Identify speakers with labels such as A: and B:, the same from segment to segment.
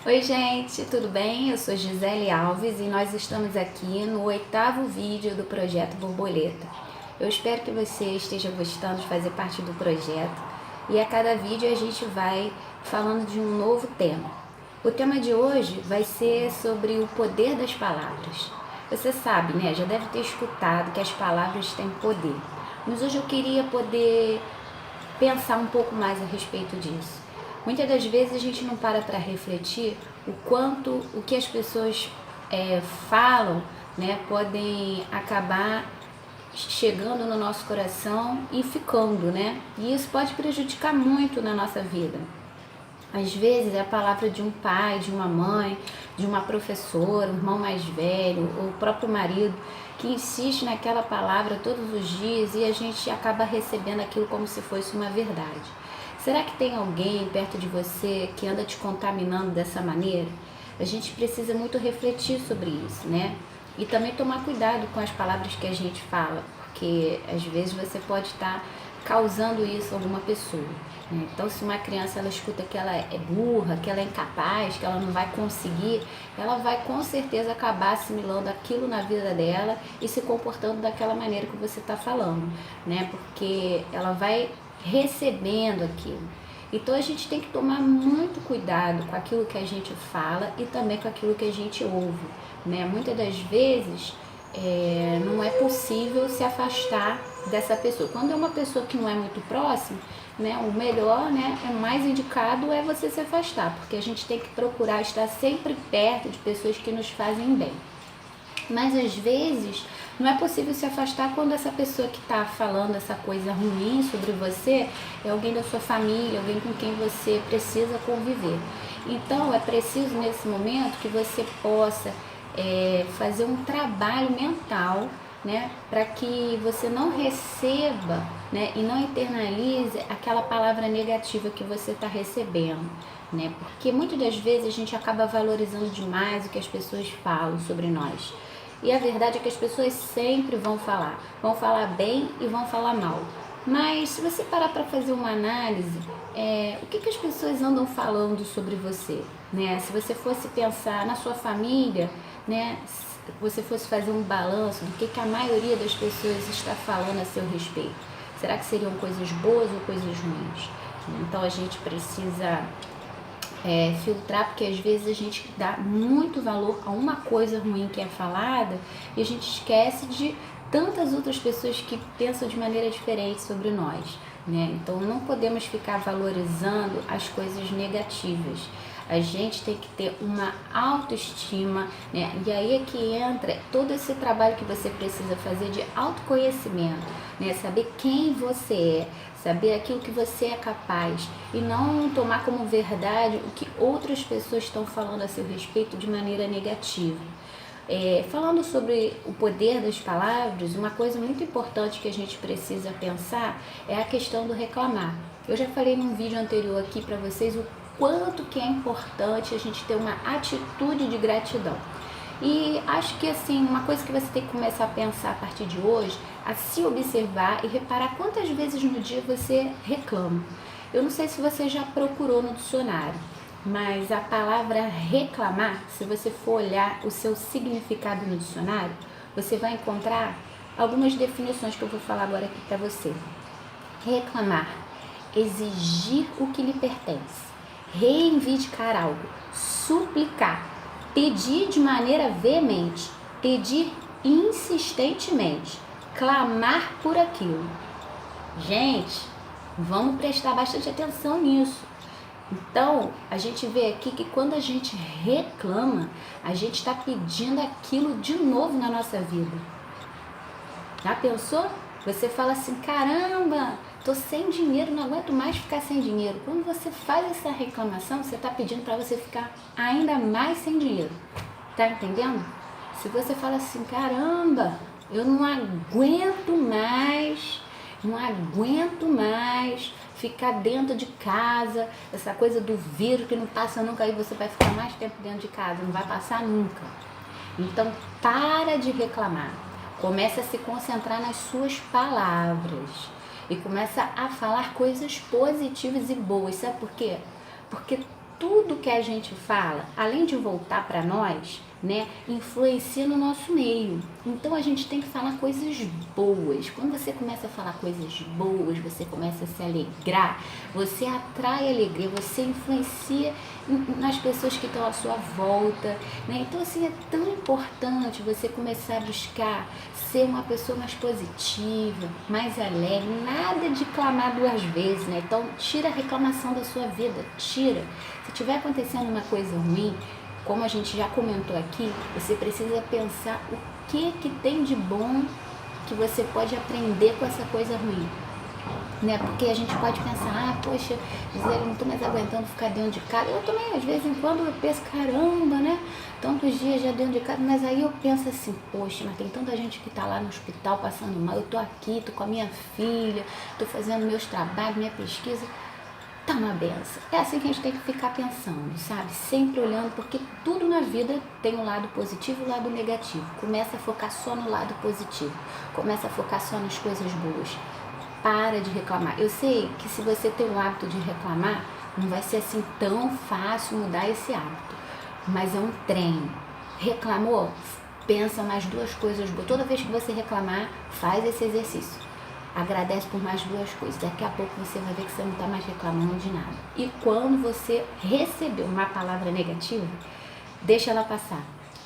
A: Oi gente, tudo bem? Eu sou Gisele Alves e nós estamos aqui no 8º vídeo do Projeto Borboleta. Eu espero que você esteja gostando de fazer parte do projeto e a cada vídeo a gente vai falando de um novo tema. O tema de hoje vai ser sobre o poder das palavras. Você sabe, né? Já deve ter escutado que as palavras têm poder. Mas hoje eu queria poder pensar um pouco mais a respeito disso. Muitas das vezes a gente não para refletir o quanto o que as pessoas falam, né, podem acabar chegando no nosso coração e ficando, né? E isso pode prejudicar muito na nossa vida. Às vezes é a palavra de um pai, de uma mãe, de uma professora, um irmão mais velho, ou o próprio marido, que insiste naquela palavra todos os dias e a gente acaba recebendo aquilo como se fosse uma verdade. Será que tem alguém perto de você que anda te contaminando dessa maneira? A gente precisa muito refletir sobre isso, né? E também tomar cuidado com as palavras que a gente fala, porque às vezes você pode estar causando isso a alguma pessoa. Né? Então, se uma criança ela escuta que ela é burra, que ela é incapaz, que ela não vai conseguir, ela vai com certeza acabar assimilando aquilo na vida dela e se comportando daquela maneira que você está falando, né? Porque ela vai recebendo aquilo. Então a gente tem que tomar muito cuidado com aquilo que a gente fala e também com aquilo que a gente ouve, né? Muitas das vezes não é possível se afastar dessa pessoa. Quando é uma pessoa que não é muito próxima, né, o melhor, né, é mais indicado é você se afastar, porque a gente tem que procurar estar sempre perto de pessoas que nos fazem bem. Mas às vezes não é possível se afastar quando essa pessoa que está falando essa coisa ruim sobre você é alguém da sua família, alguém com quem você precisa conviver. Então é preciso nesse momento que você possa fazer um trabalho mental, né, para que você não receba, né, e não internalize aquela palavra negativa que você está recebendo, né, porque muitas das vezes a gente acaba valorizando demais o que as pessoas falam sobre nós. E a verdade é que as pessoas sempre vão falar bem e vão falar mal. Mas se você parar para fazer uma análise, o que as pessoas andam falando sobre você, né? Se você fosse pensar na sua família, né? Se você fosse fazer um balanço do que a maioria das pessoas está falando a seu respeito, será que seriam coisas boas ou coisas ruins? Então a gente precisa filtrar, porque às vezes a gente dá muito valor a uma coisa ruim que é falada e a gente esquece de tantas outras pessoas que pensam de maneira diferente sobre nós, né? Então não podemos ficar valorizando as coisas negativas. A gente tem que ter uma autoestima, né? E aí é que entra todo esse trabalho que você precisa fazer de autoconhecimento, né? Saber quem você é, saber aquilo que você é capaz e não tomar como verdade o que outras pessoas estão falando a seu respeito de maneira negativa. Falando sobre o poder das palavras, uma coisa muito importante que a gente precisa pensar é a questão do reclamar. Eu já falei num vídeo anterior aqui para vocês o quanto que é importante a gente ter uma atitude de gratidão. E acho que assim, uma coisa que você tem que começar a pensar a partir de hoje, a se observar e reparar quantas vezes no dia você reclama. Eu não sei se você já procurou no dicionário, mas a palavra reclamar, se você for olhar o seu significado no dicionário, você vai encontrar algumas definições que eu vou falar agora aqui para você. Reclamar, exigir o que lhe pertence, reivindicar algo, suplicar, pedir de maneira veemente, pedir insistentemente, clamar por aquilo. Gente, vamos prestar bastante atenção nisso. Então, a gente vê aqui que quando a gente reclama, a gente está pedindo aquilo de novo na nossa vida. Já pensou? Você fala assim, caramba, tô sem dinheiro, não aguento mais ficar sem dinheiro. Quando você faz essa reclamação, você está pedindo para você ficar ainda mais sem dinheiro. Tá entendendo? Se você fala assim, caramba, eu não aguento mais ficar dentro de casa, essa coisa do vírus que não passa nunca, aí você vai ficar mais tempo dentro de casa, não vai passar nunca. Então, para de reclamar. Começa a se concentrar nas suas palavras e começa a falar coisas positivas e boas. Sabe por quê? Porque tudo que a gente fala, além de voltar para nós, né, influencia no nosso meio. Então a gente tem que falar coisas boas. Quando você começa a falar coisas boas, você começa a se alegrar, você atrai alegria, você influencia nas pessoas que estão à sua volta, né? Então assim, é tão importante você começar a buscar ser uma pessoa mais positiva, mais alegre, nada de clamar 2 vezes, né? Então tira a reclamação da sua vida, tira. Se tiver acontecendo uma coisa ruim, como a gente já comentou aqui, você precisa pensar o que tem de bom que você pode aprender com essa coisa ruim, né? Porque a gente pode pensar, poxa, Gisele, eu não tô mais aguentando ficar dentro de casa. Eu também, às vezes em quando, eu penso, caramba, né? Tantos dias já dentro de casa, mas aí eu penso assim, poxa, mas tem tanta gente que tá lá no hospital passando mal, eu tô aqui, tô com a minha filha, tô fazendo meus trabalhos, minha pesquisa. Tá uma benção. É assim que a gente tem que ficar pensando, sabe? Sempre olhando, porque tudo na vida tem um lado positivo e um lado negativo. Começa a focar só no lado positivo. Começa a focar só nas coisas boas. Para de reclamar. Eu sei que se você tem o hábito de reclamar, não vai ser assim tão fácil mudar esse hábito. Mas é um treino. Reclamou? Pensa mais 2 coisas boas. Toda vez que você reclamar, faz esse exercício. Agradece por mais 2 coisas. Daqui a pouco você vai ver que você não está mais reclamando de nada. E quando você recebeu uma palavra negativa, deixa ela passar.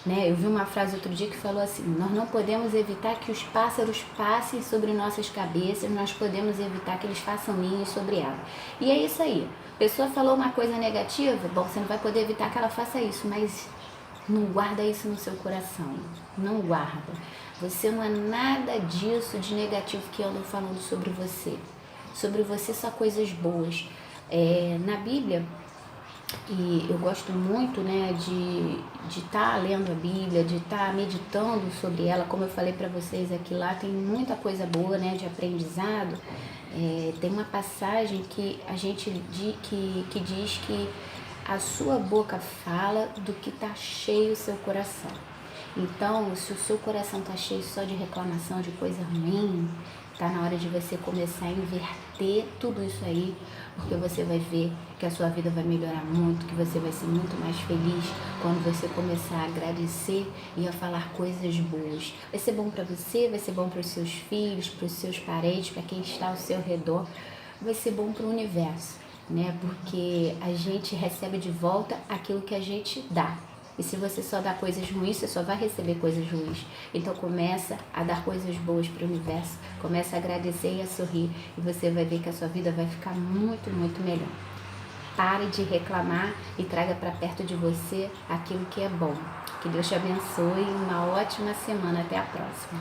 A: Né? Eu vi uma frase outro dia que falou assim: nós não podemos evitar que os pássaros passem sobre nossas cabeças, nós podemos evitar que eles façam ninhos sobre ela. E é isso aí. A pessoa falou uma coisa negativa, bom, você não vai poder evitar que ela faça isso, mas não guarda isso no seu coração. Não guarda. Você não é nada disso de negativo que andam falando sobre você. Sobre você só coisas boas. Na Bíblia, e eu gosto muito, né, de estar lendo a Bíblia, de estar meditando sobre ela. Como eu falei para vocês aqui, lá tem muita coisa boa, né, de aprendizado. Tem uma passagem que a gente que diz que a sua boca fala do que está cheio o seu coração. Então, se o seu coração está cheio só de reclamação, de coisa ruim, tá na hora de você começar a inverter tudo isso aí, porque você vai ver que a sua vida vai melhorar muito, que você vai ser muito mais feliz quando você começar a agradecer e a falar coisas boas. Vai ser bom para você, vai ser bom para os seus filhos, para os seus parentes, para quem está ao seu redor, vai ser bom para o universo, né? Porque a gente recebe de volta aquilo que a gente dá. E se você só dá coisas ruins, você só vai receber coisas ruins. Então começa a dar coisas boas para o universo, começa a agradecer e a sorrir, e você vai ver que a sua vida vai ficar muito, muito melhor. Pare de reclamar e traga para perto de você aquilo que é bom. Que Deus te abençoe e uma ótima semana. Até a próxima.